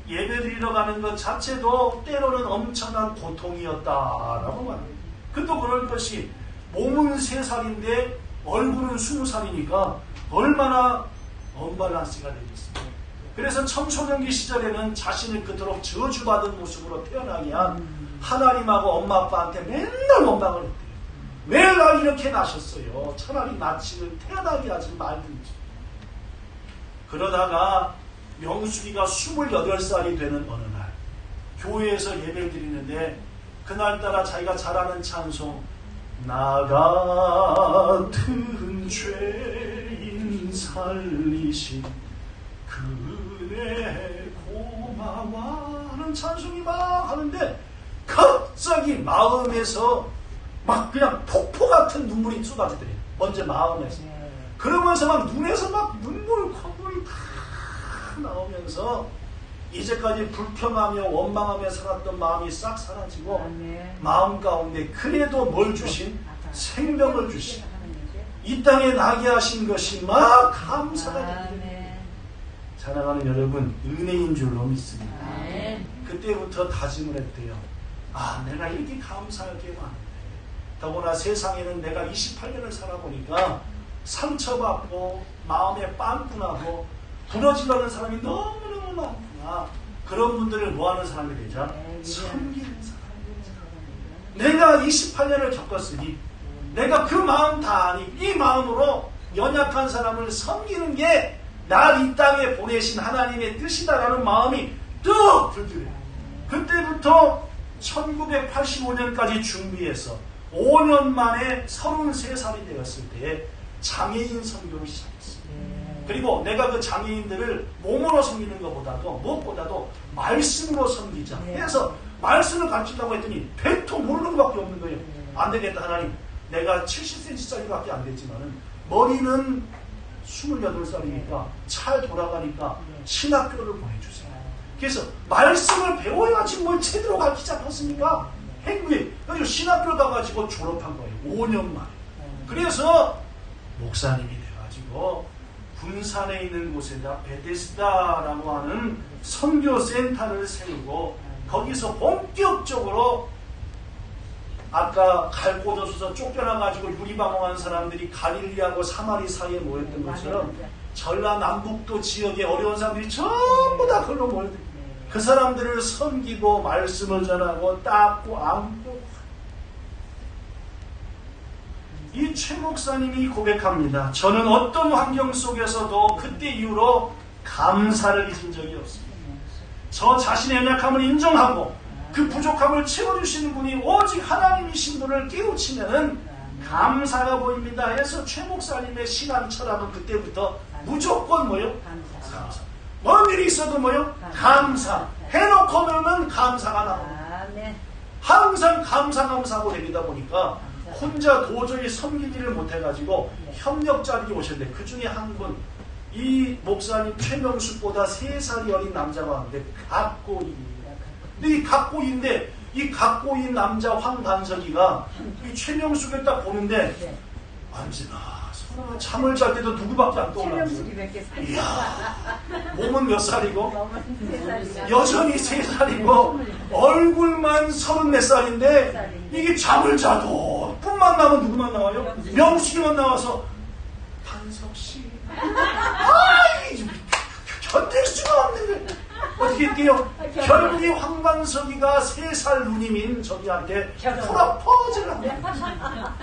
예배드리러 가는 것 자체도 때로는 엄청난 고통이었다라고 말합니다. 그도 그럴 것이 몸은 3살인데 얼굴은 20살이니까 얼마나 언밸런스가 되겠습니까? 그래서 청소년기 시절에는 자신을 그토록 저주받은 모습으로 태어나게 한 하나님하고 엄마 아빠한테 맨날 원망을 했대요. 왜 나 이렇게 낳으셨어요? 차라리 낳지는 태어나게 하지 말든지. 그러다가 명숙이가 28살이 되는 어느 날 교회에서 예배를 드리는데 그날따라 자기가 잘하는 찬송 나 같은 죄인 살리신 그네 고마워하는 찬송이 막 하는데 갑자기 마음에서 막 그냥 폭포 같은 눈물이 쏟아지더래요. 먼저 마음에서. 그러면서 막 눈에서 막 눈물, 콧물이 다 나오면서 이제까지 불평하며 원망하며 살았던 마음이 싹 사라지고 마음 가운데 그래도 뭘 주신? 생명을 주신 이 땅에 나게 하신 것이 막 감사가 됩니다. 사랑하는 여러분, 은혜인 줄로 믿습니다. 그때부터 다짐을 했대요. 내가 이렇게 감사할 게 많은데 더구나 세상에는 내가 28년을 살아보니까 상처받고 마음에 빵꾸나고 부러지려는 사람이 너무너무 많구나. 그런 분들을 뭐하는 사람이 되자? 섬기는 사람이 되자. 내가 28년을 겪었으니 내가 그 마음 다 아니 이 마음으로 연약한 사람을 섬기는 게 날 이 땅에 보내신 하나님의 뜻이다라는 마음이 뚝 들더래요. 그때부터 1985년까지 준비해서 5년 만에 33살이 되었을 때에 장애인 선교를 시작했어요. 그리고 내가 그 장애인들을 몸으로 섬기는 것보다도 무엇보다도 말씀으로 섬기자 해서 말씀을 가르치려고 했더니 배토 모르는 것밖에 없는 거예요. 안 되겠다 하나님, 내가 70cm짜리밖에 안 됐지만은 머리는 28살이니까 잘 돌아가니까 신학교를 보내주세요. 그래서 말씀을 배워야지 뭘 제대로 가르치지 않았습니까? 행구에 그래서 신학교를 가가지고 졸업한 거예요. 5년 만에. 그래서 목사님이 돼가지고 군산에 있는 곳에다 베데스다라고 하는 선교센터를 세우고 거기서 본격적으로 아까 갈 곳 없어서 쫓겨나가지고 유리방황한 사람들이 갈릴리하고 사마리 사이에 모였던 것처럼 전라남북도 지역의 어려운 사람들이 전부 다 그걸로 모였던 그 사람들을 섬기고 말씀을 전하고 닦고 안고. 이 최 목사님이 고백합니다. 저는 어떤 환경 속에서도 그때 이후로 감사를 잊은 적이 없습니다. 저 자신의 연약함을 인정하고 그 부족함을 채워주시는 분이 오직 하나님이신 분을 깨우치면은 감사가 보입니다 해서 최 목사님의 신앙 철학은 그때부터 무조건 뭐요? 감사. 뭔 일이 있어도 뭐요? 감사. 해놓고는 감사가 나옵니다. 항상 감사하고 다니다 보니까 혼자 도저히 섬기지를 못해가지고 협력자들이 오셨는데 그 중에 한 분, 이 목사님 최명숙보다 3살이 어린 남자가 왔는데 각고인입니다. 근데 이 각고인인데 이 각고인 남자 황반석이가 이 최명숙을 딱 보는데 안진아 잠을 잘 때도 누구밖에 안 떠올랐어요. 최명숙이 몇 개 살이야. 이야, 몸은 몇 살이고 몸은 3살이야. 여전히 3살이고 얼굴만 34살인데 이게 잠을 자도 꿈만 나면 누구만 나와요? 명숙이만 나와서 반석씨 견딜 수가 없는데 어떻게 할게요? 결국에 황반석이가 3살 누님인 저기한테 프로포즈를 합니다.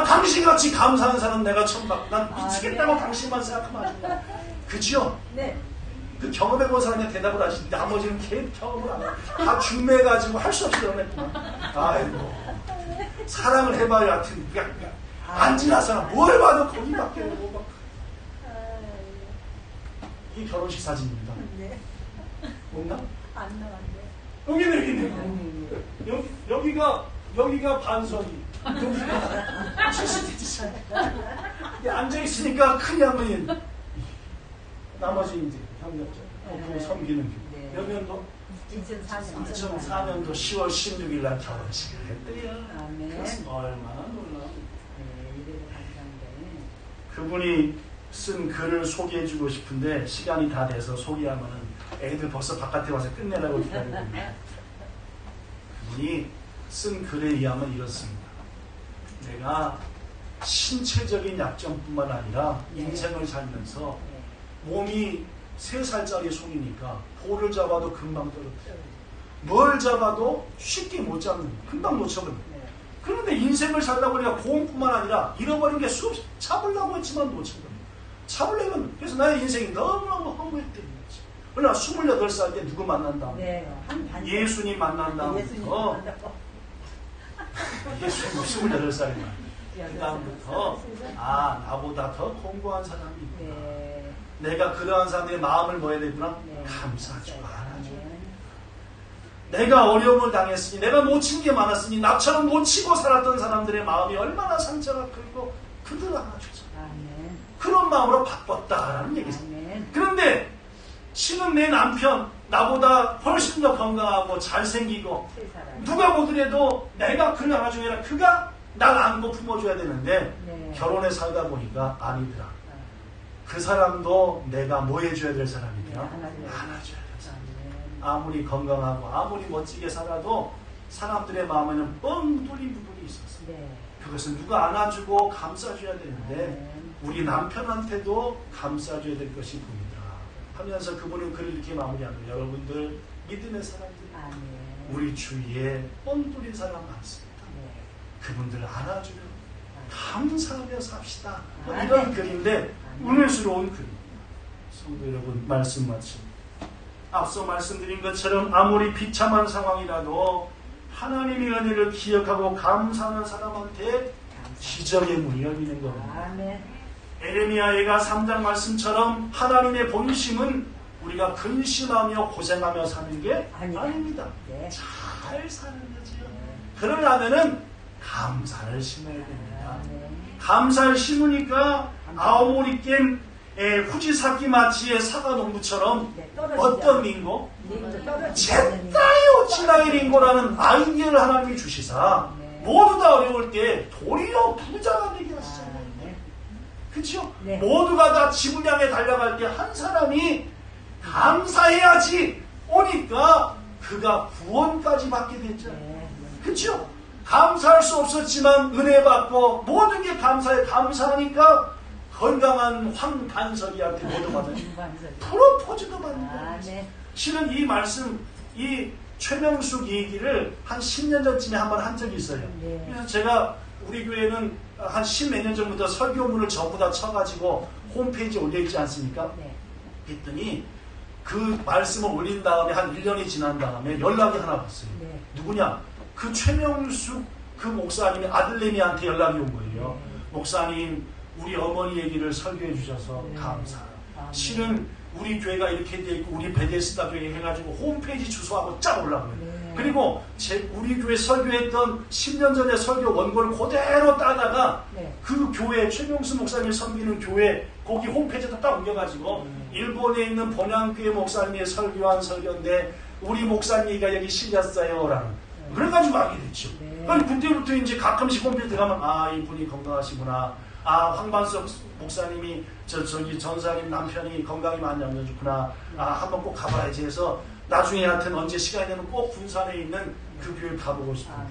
당신같이 감사한 사람 내가 처음 봤고 난 미치겠다고 당신만 생각하면 안 된다. 그죠? 네. 그 경험해본 사람한테 대답을 하시 나머지는 걔 경험을 안 해. 다 중매가지고 할 수 없이 그러냈구만. 아이고 사랑을 해봐야 하여튼 안 지나서 뭘 봐도 거기밖에 없고 이게 결혼식 사진입니다. 네. 없나? 안 나왔네. 여기는 여기가 반석이 여기가 70cm 앉아있으니까 큰 양반이 나머지 이제 협력자 그 섬기는 교 몇 년도? 2004년도 10월 16일 날 결혼식을 했대요. 그래서 얼마나 놀라워. 이래도 감사한데. 그분이 쓴 글을 소개해주고 싶은데 시간이 다 돼서 소개하면은 애들 벌써 바깥에 와서 끝내라고 기다리고 있는데 그분이 쓴 글에 의하면 이렇습니다. 내가 신체적인 약점뿐만 아니라 인생을 살면서 몸이 3살짜리 손이니까 볼을 잡아도 금방 떨어져요. 뭘 잡아도 쉽게 못 잡는, 금방 놓쳐버려요. 그런데 인생을 살다 보니까 고음뿐만 아니라 잃어버린 게 수없이 잡으려고 했지만 놓쳐버려요. 잡으려면 그래서 나의 인생이 너무너무 허무했대요. 그러나 28살 때 누구 만난다? 예수님 만난 다음부터 예수님 28살이면 그 다음부터 나보다 더 공부한 사람이 있구나. 내가 그러한 사람들의 마음을 뭐 해야 되구나? 감사하고 안아줘. 내가 어려움을 당했으니 내가 놓친 게 많았으니 나처럼 놓치고 살았던 사람들의 마음이 얼마나 상처가 크고 그들 안아줘서 그런 마음으로 바꿨다라는 얘기입니다. 그런데 지금 내 남편 나보다 훨씬 더 건강하고 잘생기고 누가 보더라도 내가 그를 안아줘야 아니라 그가 날 안고 품어줘야 되는데 결혼에 살다 보니까 아니더라. 그 사람도 내가 뭐 해줘야 될 사람이냐? 안아줘야 될 사람. 아무리 건강하고 아무리 멋지게 살아도 사람들의 마음에는 뻥 뚫린 부분이 있었어요. 그것은 누가 안아주고 감싸줘야 되는데 우리 남편한테도 감싸줘야 될 것이 보이더라 하면서 그분은 글을 이렇게 마무리합니다. 여러분들 믿음의 사람들 우리 주위에 뻥 뚫린 사람 많습니다. 그분들을 안아주며 감사하며 삽시다. 이런 글인데 은혜스러운 글입니다. 성도 여러분 말씀 마칩니다. 앞서 말씀드린 것처럼 아무리 비참한 상황이라도 하나님의 은혜를 기억하고 감사하는 사람한테 기적의 문이 열리는 겁니다. 에레미야 예가 3장 말씀처럼 하나님의 본심은 우리가 근심하며 고생하며 사는 게 아닙니다. 잘 사는 거지요. 그러려면은 감사를 심어야 됩니다. 감사를 심으니까 아오모리県후지사키 마치의 사과 농부처럼 어떤 링고? 제타이 오치나의 링고라는 아이디어를 하나님이 주시사 모두 다 어려울 때 도리어 부자가 되게 하시잖아요. 그렇죠? 모두가 다 집을 향해 달려갈 때 한 사람이 감사해야지 오니까 그가 구원까지 받게 됐죠. 그렇죠? 감사할 수 없었지만 은혜 받고 모든 게 감사하니까 건강한 황반석이한테 모두 받은 프로포즈도 받는 거예요. 실은 이 말씀, 이 최명숙 얘기를 한 10년 전쯤에 한번 한 적이 있어요. 그래서 제가 우리 교회는 한 10몇 년 전부터 설교문을 전부 다 쳐가지고 홈페이지에 올려있지 않습니까? 그랬더니 그 말씀을 올린 다음에 한 1년이 지난 다음에 연락이 하나 왔어요. 누구냐? 그 최명숙 그 목사님이 아들내미한테 연락이 온 거예요. 목사님, 우리 어머니 얘기를 설교해 주셔서 감사해요. 실은 우리 교회가 이렇게 돼 있고 우리 베데스다 교회 해가지고 홈페이지 주소하고 쫙 올라오고요. 그리고 우리 교회 설교했던 10년 전에 설교 원고를 그대로 따다가 그 교회 최명수 목사님이 섬기는 교회 거기 홈페이지에다 딱 옮겨가지고 일본에 있는 본향교회 목사님이 설교한 설교인데 우리 목사님이가 여기 실렸어요 라는 그래가지고 알게 됐죠. 그때부터 이제 가끔씩 홈페이지 가면 아 이분이 건강하시구나, 아 황반석 목사님이 저기 전사님 남편이 건강이 많이 안 좋구나, 아 한번 꼭 가봐야지 해서 나중에 하여튼 언제 시간이 되면 꼭 군산에 있는 그 교회 가보고 싶어요.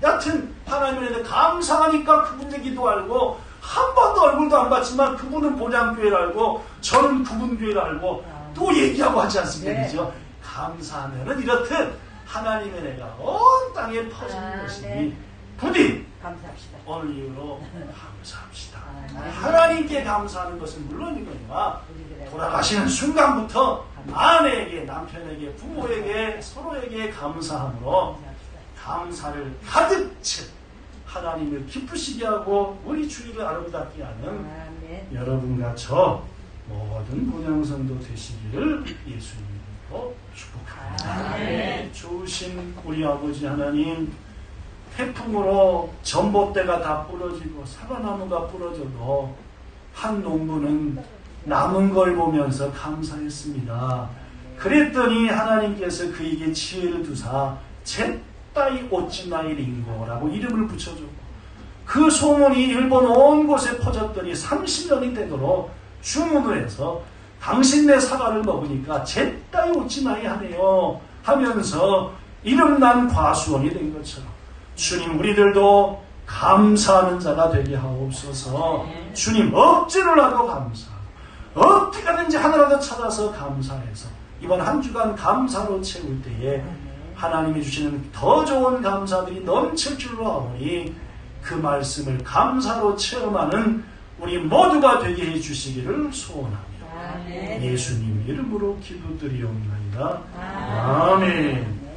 여하튼 하나님에 감사하니까 그분 얘기도 알고 한 번도 얼굴도 안 봤지만 그분은 본향교회를 알고 저는 그분 교회를 알고 또 얘기하고 하지 않습니까? 그죠? 감사하면은 이렇듯 하나님의 은혜가 온 땅에 퍼지는 것이니 부디 감사합시다. 오늘 이후로 감사합시다. 하나님께 감사하는 것은 물론이거니와 돌아가시는 순간부터 아내에게, 남편에게, 부모에게, 서로에게 감사함으로 감사를 가득 채 하나님을 기쁘시게 하고 우리 주의를 아름답게 하는 여러분과 저 모든 본향성도 되시기를 예수님으로 축복합니다. 좋으신 우리 아버지 하나님, 태풍으로 전봇대가 다 부러지고 사과나무가 부러져도 한 농부는 남은 걸 보면서 감사했습니다. 그랬더니 하나님께서 그에게 지혜를 두사 잿다이 오찌나이 링고라고 이름을 붙여주고 그 소문이 일본 온 곳에 퍼졌더니 30년이 되도록 주문을 해서 당신네 사과를 먹으니까 잿다이 오찌나이 하네요 하면서 이름난 과수원이 된 것처럼 주님, 우리들도 감사하는 자가 되게 하옵소서. 주님, 억지를 하고 감사하고 어떻게 하든지 하나라도 찾아서 감사해서 이번 한 주간 감사로 채울 때에 하나님이 주시는 더 좋은 감사들이 넘칠 줄로 아오니 그 말씀을 감사로 체험하는 우리 모두가 되게 해주시기를 소원합니다. 예수님 이름으로 기도드리옵나이다. 아멘.